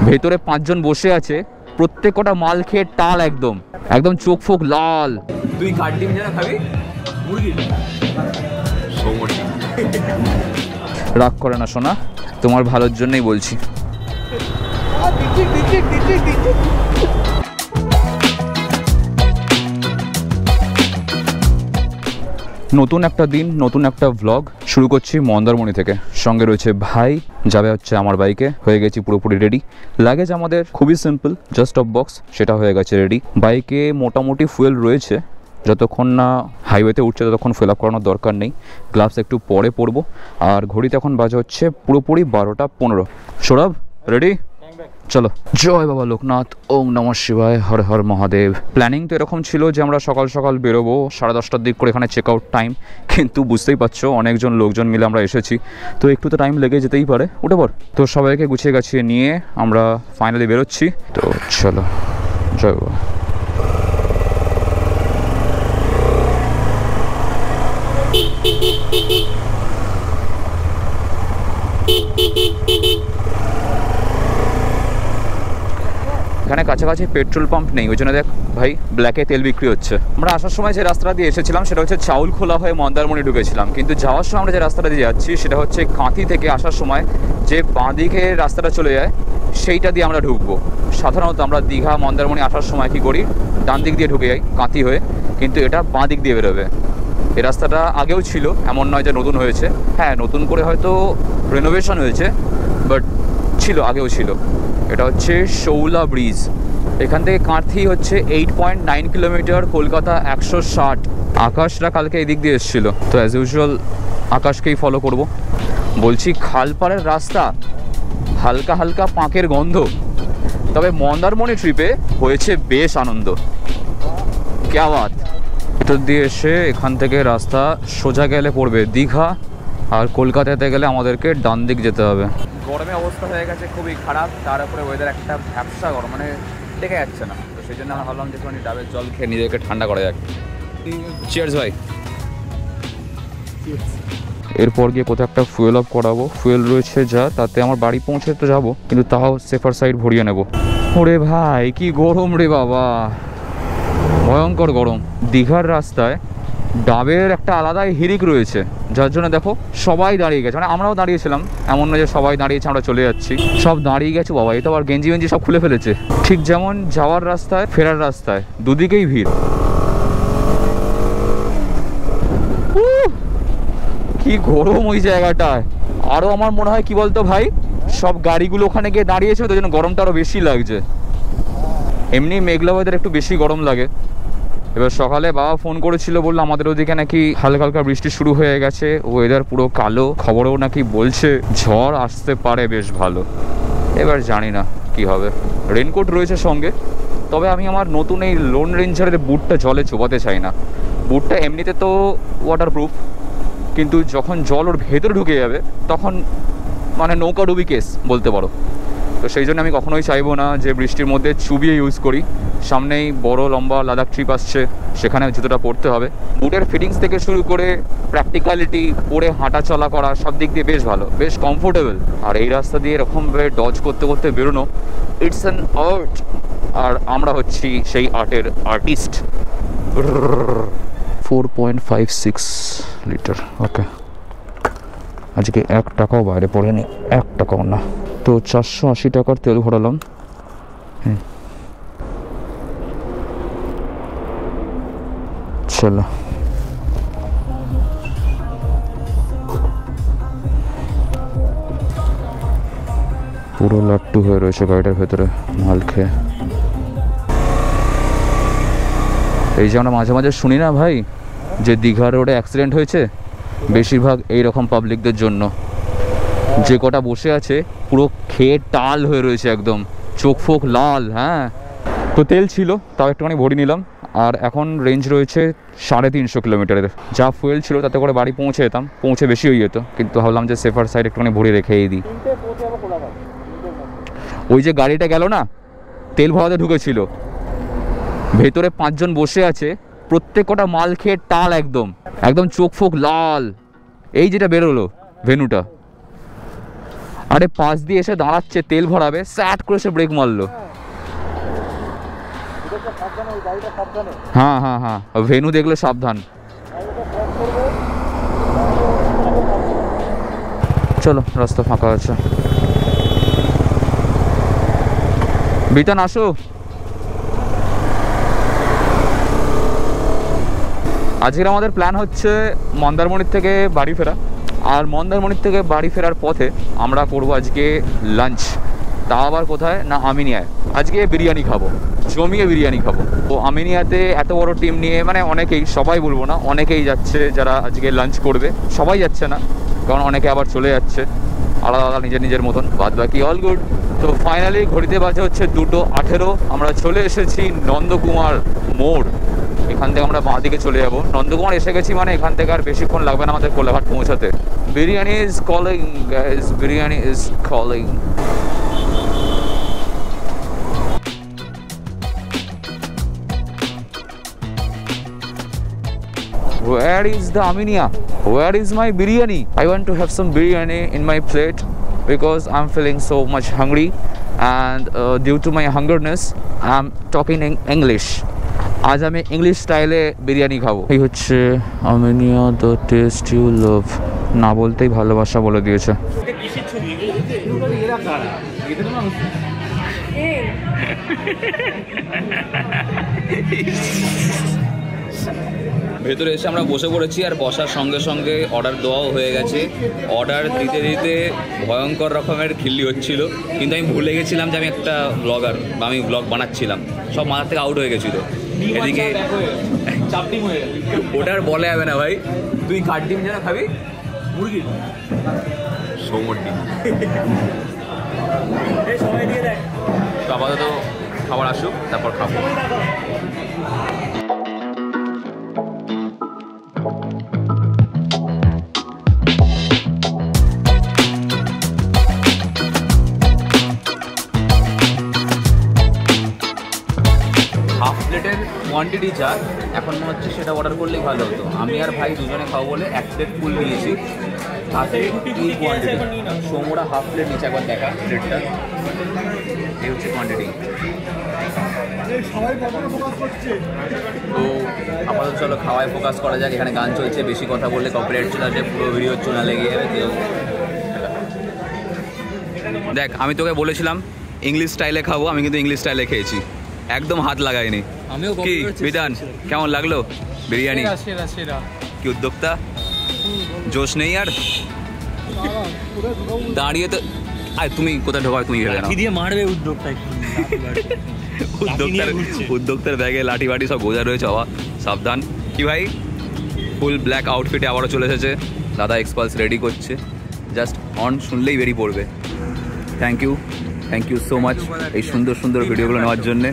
ভেতরে 5 জন বসে আছে, প্রত্যেক কটা মাল খেয়ে টাল, একদম একদম চোখ ফোক লাল। তুই কার ডিম যেন খাবি? মুরগি। রাগ করে না সোনা, তোমার ভালোর জন্যই বলছি। নতুন একটা দিন, নতুন একটা ভ্লগ শুরু করছি মন্দারমণি থেকে। সঙ্গে রয়েছে ভাই, যাবে হচ্ছে আমার বাইকে। হয়ে গেছি পুরোপুরি রেডি। লাগেজ আমাদের খুবই সিম্পল, জাস্ট অফ বক্স, সেটা হয়ে গেছে রেডি। বাইকে মোটামুটি ফুয়েল রয়েছে, যতক্ষণ না হাইওয়েতে উঠছে ততক্ষণ ফিল আপ করানোর দরকার নেই। গ্লাভস একটু পরে পরবো। আর ঘড়িতে এখন বাজে হচ্ছে পুরোপুরি 12টা 15। সৌরভ রেডি? চলো। জয় বাবা লোকনাথ, ওম নমঃ শিবায়, হর হর মহাদেব। প্ল্যানিং তো এরকম ছিল যে আমরা সকাল সকাল বেরোবো, 10:30টার দিক করে এখানে চেক আউট টাইম। কিন্তু বুঝতেই পারছো অনেকজন লোকজন মিলে আমরা এসেছি, তো একটু তো টাইম লেগে যেতেই পারে। উঠে পর। তো সবাইকে গুছিয়ে গাছিয়ে নিয়ে আমরা ফাইনালি বেরোচ্ছি। তো চলো, জয় বাবা। এখানে কাছাকাছি পেট্রোল পাম্প নেই, ওই জন্য দেখ ভাই ব্ল্যাকে তেল বিক্রি হচ্ছে। আমরা আসার সময় যে রাস্তা দিয়ে এসেছিলাম সেটা হচ্ছে চাউল খোলা হয়ে মন্দারমণি ঢুকেছিলাম, কিন্তু যাওয়ার সময় আমরা যে রাস্তাটা দিয়ে যাচ্ছি সেটা হচ্ছে কাঁথি থেকে আসার সময় যে বাঁ দিকে রাস্তাটা চলে যায় সেইটা দিয়ে আমরা ঢুকবো। সাধারণত আমরা দীঘা মন্দারমণি আসার সময় কী করি, ডান দিক দিয়ে ঢুকে যাই কাঁথি হয়ে, কিন্তু এটা বাঁ দিক দিয়ে বেরোবে। এই রাস্তাটা আগেও ছিল, এমন নয় যে নতুন হয়েছে। হ্যাঁ, নতুন করে হয়তো রেনোভেশন হয়েছে, বাট ছিল, আগেও ছিল। এটা হচ্ছে শৌলা ব্রিজ। এখান থেকে কাঁথি হচ্ছে 8.9 কিলোমিটার, কলকাতা 160। আকাশরা কালকে এই দিক দিয়ে এসেছিল, তো অ্যাজ ইউজুয়াল আকাশকেই ফলো করব। বলছি খালপাড়ের রাস্তা, হালকা হালকা পাঁকের গন্ধ, তবে মন্দারমণি ট্রিপে হয়েছে বেশ আনন্দ। ক্যা বাত। ভিতর দিয়ে এসে এখান থেকে রাস্তা সোজা গেলে পড়বে দীঘা, আর কলকাতাতে গেলে আমাদেরকে ডান দিক যেতে হবে। গরমে অবস্থা হয়ে গেছে খুবই খারাপ, তার উপরে ওয়েদার একটা ভ্যাপসা গরম, মানে টেকে যাচ্ছে না। তো সেই জন্য আমরা ভাবলাম যে একটুখানি ডাবের জল খেয়ে নিজেকে ঠান্ডা করা যাক। চিয়ার্স ভাই। এরপর গিয়ে কোথাও একটা ফুয়েল আপ করাবো। ফুয়েল রয়েছে যা, তাতে আমার বাড়ি পৌঁছে তো যাবো, কিন্তু তাও সেফার সাইড ভরিয়ে নেবো। ওরে ভাই কি গরম রে বাবা, ভয়ঙ্কর গরম। দীঘার রাস্তায় ডাবের একটা আলাদাই হিরিক রয়েছে, যার জন্য দেখো সবাই দাঁড়িয়ে গেছে। মানে আমরাও দাঁড়িয়েছিলাম, এমন না যে সবাই দাঁড়িয়েছে আমরা চলে যাচ্ছি, সব দাঁড়িয়ে গেছে বাবা। এই তো আবার গেঞ্জি মেঞ্জি সব খুলে ফেলেছে। ঠিক যেমন যাওয়ার রাস্তায় ফেরার রাস্তায় দুদিকেই ভিড়। কি গরম ওই জায়গাটায়। আরও আমার মনে হয় কি বলতো ভাই, সব গাড়িগুলো ওখানে গিয়ে দাঁড়িয়েছে, ওই জন্য গরমটা আরও বেশি লাগছে। এমনি মেঘলা ওয়েদার একটু বেশি গরম লাগে। এবার সকালে বাবা ফোন করেছিল, বললো আমাদের ওদিকে নাকি হালকা হালকা বৃষ্টি শুরু হয়ে গেছে, ওয়েদার পুরো কালো। খবরেও নাকি বলছে ঝড় আসতে পারে বেশ ভালো। এবার জানি না কি হবে। রেনকোট রয়েছে সঙ্গে, তবে আমি আমার নতুন এই লোন রেঞ্জারের বুটটা জলে চোবাতে চাই না। বুটটা এমনিতে তো ওয়াটারপ্রুফ, কিন্তু যখন জল ওর ভেতরে ঢুকে যাবে তখন মানে নৌকাডুবি কেস বলতে পারো। তো সেই জন্য আমি কখনোই চাইবো না যে বৃষ্টির মধ্যে চুবিয়ে ইউজ করি। সামনেই বড় লম্বা লাদাখ ট্রিপ আসছে, সেখানে জুতোটা পরতে হবে। বুটের ফিটিংস থেকে শুরু করে প্র্যাকটিক্যালিটি, পরে হাঁটা চলা করা, সব দিক দিয়ে বেশ ভালো, বেশ কমফোর্টেবল। আর এই রাস্তা দিয়ে এরকমভাবে ডজ করতে করতে বেরোনো, ইটস অ্যান আর্ট। আর আমরা হচ্ছি সেই আর্টের আর্টিস্ট। 4.56 লিটার। ওকে, আজকে 1 টাকাও বাইরে পড়েনি, 1 টাকাও না। তো 480 টাকার তেল ভরালাম। চলো, পুরো লাট্টু হয়ে রয়েছে গাড়িটার ভেতরে মাল খেয়ে। এই যে আমরা মাঝে মাঝে শুনি না ভাই যে দীঘা রোডে অ্যাক্সিডেন্ট হয়েছে, বেশিরভাগ এইরকম পাবলিকদের জন্য। যে কটা বসে আছে পুরো খেয়ে টাল হয়ে রয়েছে, একদম চোখ ফোক লাল। হ্যাঁ, তো তেল ছিল, তাও একটুখানি ভরি নিলাম। আর এখন রেঞ্জ রয়েছে 350 কিলোমিটারের। যা ফুয়েল ছিল তাতে করে বাড়ি পৌঁছে যেতাম, পৌঁছে বেশি হয়ে যেত, কিন্তু ভাবলাম যে সেফার সাইড একটুখানি ভরি রেখেই দিই। ওই যে গাড়িটা গেল না, তেল ভরাতে ঢুকেছিল, ভেতরে 5 জন বসে আছে, প্রত্যেক কটা মাল খেয়ে টাল, একদম একদম চোখ ফোক লাল। এই যেটা বেরোলো ভেনুটা, আরে পাশ দিয়ে এসে দাঁড়াচ্ছে, তেল ভরাবে, স্যাট করে সে ব্রেক মারলো। হ্যাঁ হ্যাঁ হ্যাঁ, ভেনু দেখলে সাবধান। চলো, রাস্তা ফাঁকা আছে। বিতান আসো। আজকের আমাদের প্ল্যান হচ্ছে মন্দারমণির থেকে বাড়ি ফেরা, আর মন্দারমণির থেকে বাড়ি ফেরার পথে আমরা করবো আজকে লাঞ্চ। তা আবার কোথায় না, আমিনিয়ায়। আজকে বিরিয়ানি খাবো, জমিয়ে বিরিয়ানি খাবো। তো আমিনিয়াতে এত বড় টিম নিয়ে, মানে অনেকেই, সবাই বলবো না, অনেকেই যাচ্ছে যারা আজকে লাঞ্চ করবে। সবাই যাচ্ছে না, কারণ অনেকে আবার চলে যাচ্ছে আলাদা আলাদা নিজের নিজের মতন, বাদ বাকি অল গুড। তো ফাইনালি ঘড়িতে বাজে হচ্ছে 2:18। আমরা চলে এসেছি নন্দকুমার মোড়। এখান থেকে আমরা বাঁ দিকে চলে যাবো। নন্দকুমার এসে গেছি মানে এখান থেকে আর বেশিক্ষণ লাগবে না আমাদের কোলাঘাট পৌঁছাতে। Biryani is calling guys, biryani is calling. Where is the Aminia? Where is my biryani? I want to have some biryani in my plate because I'm feeling so much hungry, and due to my hungerness I'm talking in English. আজ আমি English স্টাইলে বিরিয়ানি খাবো। এই হচ্ছে Aminia, the taste you love. না বলতেই ভালোবাসা বলে দিয়েছে। ভেতরে এসে আমরা বসে পড়েছি, আর বসার সঙ্গে সঙ্গে অর্ডার দেওয়াও হয়ে গেছে। অর্ডার দিতে দিতে ভয়ঙ্কর রকমের খিল্লি হচ্ছিল, কিন্তু আমি ভুলে গেছিলাম যে আমি একটা ব্লগার, বা আমি ব্লগ বানাচ্ছিলাম। সব মাথা থেকে আউট হয়ে গেছিলো। এদিকে ওটার বলে যাবে না ভাই। তুই কাঠ ডিম যেন খাবি, মুরগি সৌমর ডিম। তো আপাতত খাবার আসুক, তারপর খাবো। হাফ প্লেটের কোয়ান্টিটি যা, এখন মনে হচ্ছে সেটা অর্ডার করলেই ভালো হতো। আমি আর ভাই দুজনে খাবো বলে 1 প্লেট ফুল নিয়েছি, তাতে এই কোয়ান্টিটি। সোমরা হাফ প্লেট নিচে, একবার দেখা প্লেটটা। এই হচ্ছে কোয়ান্টিটি। তো আপাতত চলো খাওয়ায় ফোকাস করা যাক। এখানে গান চলছে, বেশি কথা বললে কপিরাইট চলে আসবে, পুরো ভিডিও চুনা লেগে যাবে। তো দেখ, আমি তোকে বলেছিলাম ইংলিশ স্টাইলে খাবো, আমি কিন্তু ইংলিশ স্টাইলে খেয়েছি, একদম হাত লাগাইনি। কি বিধান, কেমন লাগলো বিরিয়ানি? কি উদ্যোক্তা, জোশ নেই আর? দাঁড়িয়ে তো তুমি কোথায় ঢোকাও, তুমি মারবে। উদ্যোক্তার ব্যাগে লাঠি বাটি সব গোজা রয়েছে, বাবা সাবধান। কি ভাই, ফুল ব্ল্যাক আউটফিটে আবারও চলে এসেছে দাদা। এক্সপালস রেডি করছে, জাস্ট অন শুনলেই বেরিয়ে পড়বে। থ্যাংক ইউ সো মাচ এই সুন্দর সুন্দর ভিডিওগুলো নেওয়ার জন্যে।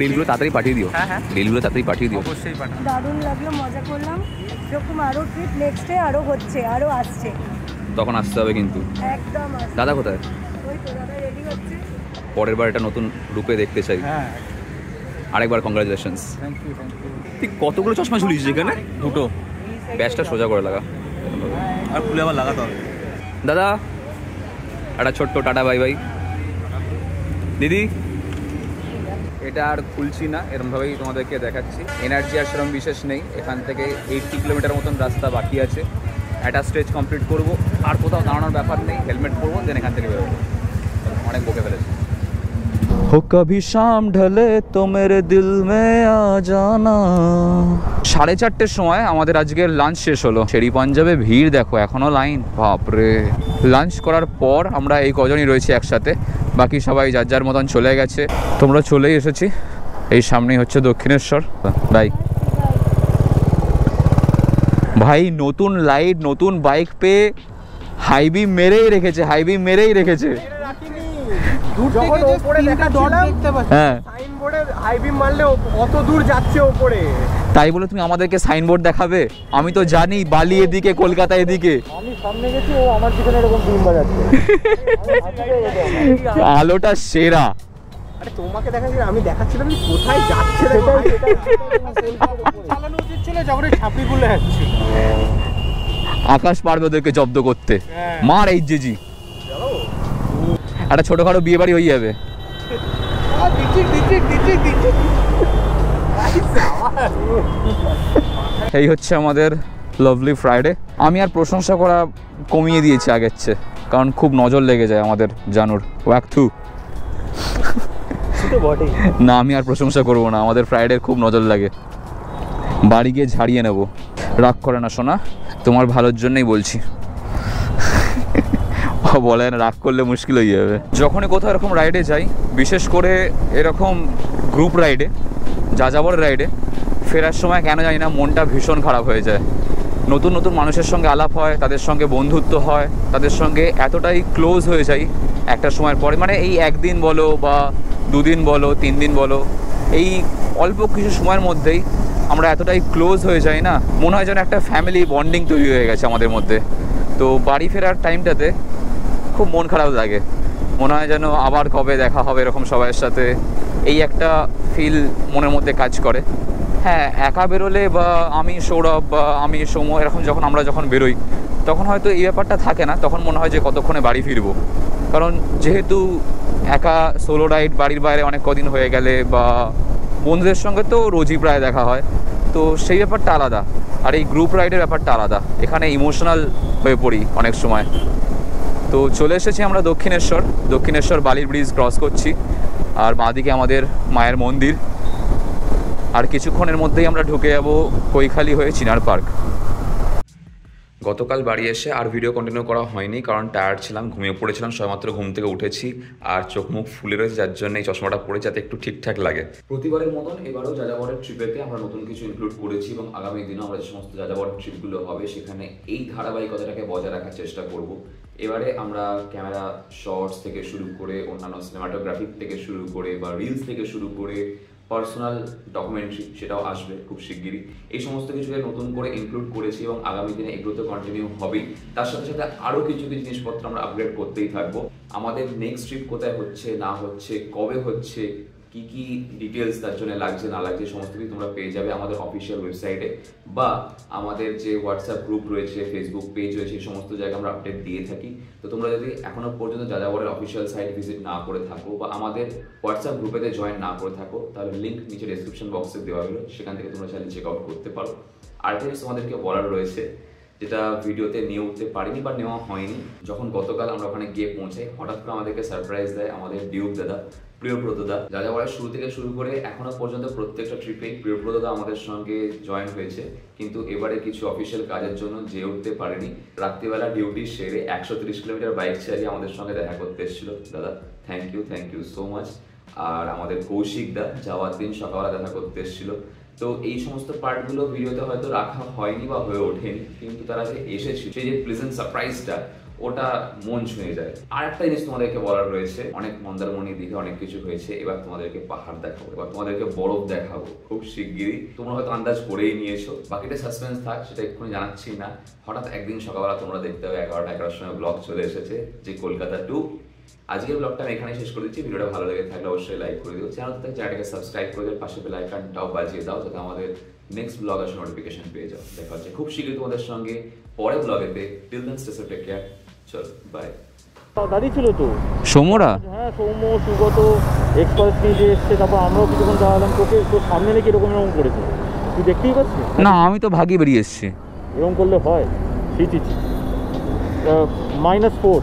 রিলগুলো তাড়াতাড়ি পাঠিয়ে দিও। রিলগুলো তাড়াতাড়ি পাঠিয়ে দিও। অবশ্যই পাঠাবো। দারুণ লাগলো, মজা করলাম। এরকম আরো ট্রিপ নেক্সটে আরো হচ্ছে, আরো আসছে, তখন আসতে হবে কিন্তু। একদম। দাদা কোথায়? ওই তো দাদা রেডি হচ্ছে। পরের বার এটা নতুন রূপে দেখতে চাই। আরেকবার কংগ্রাচুলেশনস। Thank you. তুই কতগুলো চশমা ঝুলিয়েছিস এখানে? দুটো। ব্যাসটা সোজা করে লাগা, আর খুলে আবার লাগাতে হবে। দাদা একটা ছোট্ট টাটা বাই বাই। দিদি এটা আর খুলছি না, এরমভাবেই তোমাদেরকে দেখাচ্ছি। এনার্জি আর সেরকম বিশেষ নেই। এখান থেকে 80 কিলোমিটার মতন রাস্তা বাকি আছে। একটা স্টেজ কমপ্লিট করবো, আর কোথাও দাঁড়ানোর ব্যাপার নেই। হেলমেট পরবো, দেন এখান থেকে বেরোবো। অনেক বকে ফেলেছি। हो कभी शाम ढले तो मेरे दिल में आ जाना। 4:30 সময় আমাদের আজকের লাঞ্চ শেষ হলো। শেরি পাঞ্জাবে ভিড় দেখো, এখনো লাইন, বাপরে। লাঞ্চ করার পর আমরা এই কজনই রয়েছি একসাথে, বাকি সবাই যার যার মতন চলে গেছে। তোমরা চলেই এসেছি, এই সামনেই হচ্ছে দক্ষিণেশ্বর। বাই ভাই, নতুন লাইট, নতুন বাইক পেয়ে হাইবি মেরেই রেখেছে, হাইবি মেরেই রেখেছে। যখন উপরে দেখা দেখতে পাচ্ছি, হ্যাঁ সাইনবোর্ডে হাইবিম মারলে অত দূর যাচ্ছে উপরে। তাই বলে তুমি আমাদেরকে সাইনবোর্ড দেখাবে? আমি তো জানি বালি এদিকে, কলকাতা এদিকে। আমি সামনে গেছি, ও আমার পিছনে এরকম বিম বাজাচ্ছে। আলোটা সেরা। আরে তোমাকে দেখাচ্ছি, আমি দেখাচ্ছিলাম কোথায় যাচ্ছে। চালানো উচিত ছিল, যখন ছাপড়ি গুলো যাচ্ছে। আকাশ পারবে ওদেরকে জব্দ করতে। মার এই জেজি। একটা ছোটোখাটো বিয়ে বাড়ি হয়ে যাবে। এই হচ্ছে আমাদের লাভলি ফ্রাইডে। আমি আর প্রশংসা করা কমিয়ে দিয়েছি আগের চেয়ে, কারণ খুব নজর লেগে যায় আমাদের জানুর ওয়াক থু। না, আমি আর প্রশংসা করবো না, আমাদের ফ্রাইডের খুব নজর লাগে। বাড়ি গিয়ে ঝাড়িয়ে নেব। রাগ করে না সোনা, তোমার ভালোর জন্যই বলছি। বলে না, রাগ করলে মুশকিল হয়ে যাবে। যখনই কোথাও এরকম রাইডে যাই, বিশেষ করে এরকম গ্রুপ রাইডে, যাযাবর রাইডে, ফেরার সময় কেন জানি না মনটা ভীষণ খারাপ হয়ে যায়। নতুন নতুন মানুষের সঙ্গে আলাপ হয়, তাদের সঙ্গে বন্ধুত্ব হয়, তাদের সঙ্গে এতটাই ক্লোজ হয়ে যাই একটা সময়ের পরে, মানে এই একদিন বলো বা দুদিন বলো 3 দিন বলো, এই অল্প কিছু সময়ের মধ্যেই আমরা এতটাই ক্লোজ হয়ে যাই না, মনে হয় যেন একটা ফ্যামিলি বন্ডিং তৈরি হয়ে গেছে আমাদের মধ্যে। তো বাড়ি ফেরার টাইমটাতে খুব মন খারাপ লাগে, মনে হয় যেন আবার কবে দেখা হবে এরকম সবাইয়ের সাথে, এই একটা ফিল মনের মধ্যে কাজ করে। হ্যাঁ, একা বেরোলে বা আমি সৌরভ বা আমি সৌম্য এরকম আমরা যখন বেরোই, তখন হয়তো এই ব্যাপারটা থাকে না, তখন মনে হয় যে কতক্ষণে বাড়ি ফিরবো। কারণ যেহেতু একা সোলো রাইড বাড়ির বাইরে অনেক কদিন হয়ে গেলে, বা বন্ধুদের সঙ্গে তো রোজই প্রায় দেখা হয়, তো সেই ব্যাপারটা আলাদা। আর এই গ্রুপ রাইডের ব্যাপারটা আলাদা, এখানে ইমোশনাল হয়ে পড়ি অনেক সময়। তো চলে এসেছি আমরা দক্ষিণেশ্বর বালির ব্রিজ ক্রস করছি, আর বাঁদিকে আমাদের মায়ের মন্দির। আর কিছুক্ষণের মধ্যেই আমরা ঢুকে যাব কৈখালি হয়ে চিনার পার্ক। গতকাল বাড়ি এসে আর ভিডিও কন্টিনিউ করা হয়নি, কারণ টায়ার্ড ছিলাম, ঘুমিয়ে পড়েছিলাম। সবেমাত্র ঘুম থেকে উঠেছি আর চোখ মুখ ফুলে রয়েছে, যার জন্য এই চশমাটা পরে যাতে একটু ঠিকঠাক লাগে। প্রতিবারের মতন এবারও যাযাবরের ট্রিপেতে আমরা নতুন কিছু ইনক্লুড করেছি, এবং আগামী দিনে আমরা যে সমস্ত যাযাবরের ট্রিপগুলো হবে সেখানে এই ধারাবাহিকতাটাকে বজায় রাখার চেষ্টা করব। এবারে আমরা ক্যামেরা শর্টস থেকে শুরু করে, অন্যান্য সিনেমাটোগ্রাফি থেকে শুরু করে, বা রিলস থেকে শুরু করে, পার্সোনাল ডকুমেন্টারি সেটাও আসবে খুব শিগগিরই। এই সমস্ত কিছুকে নতুন করে ইনক্লুড করেছি, এবং আগামী দিনে এগুলো তো কন্টিনিউ হবেই। তার সাথে সাথে আরও কিছু জিনিসপত্র আমরা আপগ্রেড করতেই থাকবো। আমাদের নেক্সট ট্রিপ কোথায় হচ্ছে না হচ্ছে, কবে হচ্ছে, কি কি ডিটেলস তার জন্য লাগছে না লাগছে, সমস্ত কিছু তোমরা পেয়ে যাবে আমাদের অফিসিয়াল ওয়েবসাইটে, বা আমাদের যে হোয়াটসঅ্যাপ গ্রুপ রয়েছে, ফেসবুক পেজ রয়েছে, এই সমস্ত জায়গায় আমরা আপডেট দিয়ে থাকি। তো তোমরা যদি এখনো পর্যন্ত যাযাবরের অফিসিয়াল সাইট ভিজিট না করে থাকো, বা আমাদের হোয়াটসঅ্যাপ গ্রুপেতে জয়েন না করে থাকো, তাহলে লিঙ্ক নিচে ডেসক্রিপশন বক্সে দেওয়া হলো, সেখান থেকে তোমরা চাইলে চেক আউট করতে পারো। আরেকটা জিনিস তোমাদেরকে বলার রয়েছে, যেটা ভিডিওতে নিয়ে উঠতে পারিনি বা নেওয়া হয়নি। যখন গতকাল আমরা ওখানে গিয়ে পৌঁছাই, হঠাৎ করে আমাদেরকে সারপ্রাইজ দেয় আমাদের ডিউক দাদা, প্রিয়ব্রতদা। যাযাবরের শুরু থেকে শুরু করে এখনো পর্যন্ত প্রত্যেকটা ট্রিপে প্রিয়ব্রতদা আমাদের সঙ্গে জয়েন হয়েছে, কিন্তু এবারে কিছু অফিসিয়াল কাজের জন্য যেয়ে উঠতে পারেনি। রাত্রিবেলা ডিউটি সেরে 130 কিলোমিটার বাইক চালিয়ে আমাদের সঙ্গে দেখা করতে এসেছিল। দাদা থ্যাংক ইউ সো মাচ। আর আমাদের কৌশিক দা যাওয়ার দিন সকালবেলা দেখা করতে এসেছিল। তো এই সমস্ত পার্টগুলো ভিডিওতে হয়তো রাখা হয়নি বা হয়ে ওঠেনি, কিন্তু তারা যে এসেছিল, সেই যে প্লেজেন্ট সারপ্রাইজটা, ওটা মন ছুঁয়ে যায়। আর একটা জিনিস তোমাদেরকে বলার রয়েছে, অনেক মন্দারমণি দিকে অনেক কিছু হয়েছে, এবার তোমাদেরকে পাহাড় দেখাবো, এবার তোমাদেরকে বরফ দেখাবো খুব শিগগিরই। তোমরা হয়তো আন্দাজ করেই নিয়েছো, বাকিটা সাসপেন্স থাক, সেটা এক্ষুনি জানাচ্ছি না। হঠাৎ একদিন সকালবেলা তোমরা দেখতে হবে 11টার সময় ব্লগ চলে এসেছে, যে কলকাতা টু। আজকের ব্লগটা আমি এখানেই শেষ করে দিচ্ছি। ভিডিওটা ভালো লেগে থাকলে অবশ্যই লাইক করে দিও, চ্যানেলটাকে সাবস্ক্রাইব করে দিও, পাশে বেল আইকনটাও বাজিয়ে দাও, যাতে আমাদের নেক্সট ব্লগ আসলে নোটিফিকেশন পেয়ে যাও। দেখা হচ্ছে খুব শীঘ্রই তোমাদের সঙ্গে পরের ব্লগেতে। Till then stay safe, take care, চল বাই। দাদি ছিল তো সৌম্যরা, হ্যাঁ, সৌম্য সুগত এক্সপার্ট নিয়ে যে এসছে, তারপর আমরাও কিছুক্ষণ দাঁড়ালাম, তোকে তোর সামনে নাকি এরকম করেছে, তুই দেখতেই পাচ্ছিস না আমি তো ভাগিয়ে বেরিয়ে এসেছি। এরকম করলে হয়? -4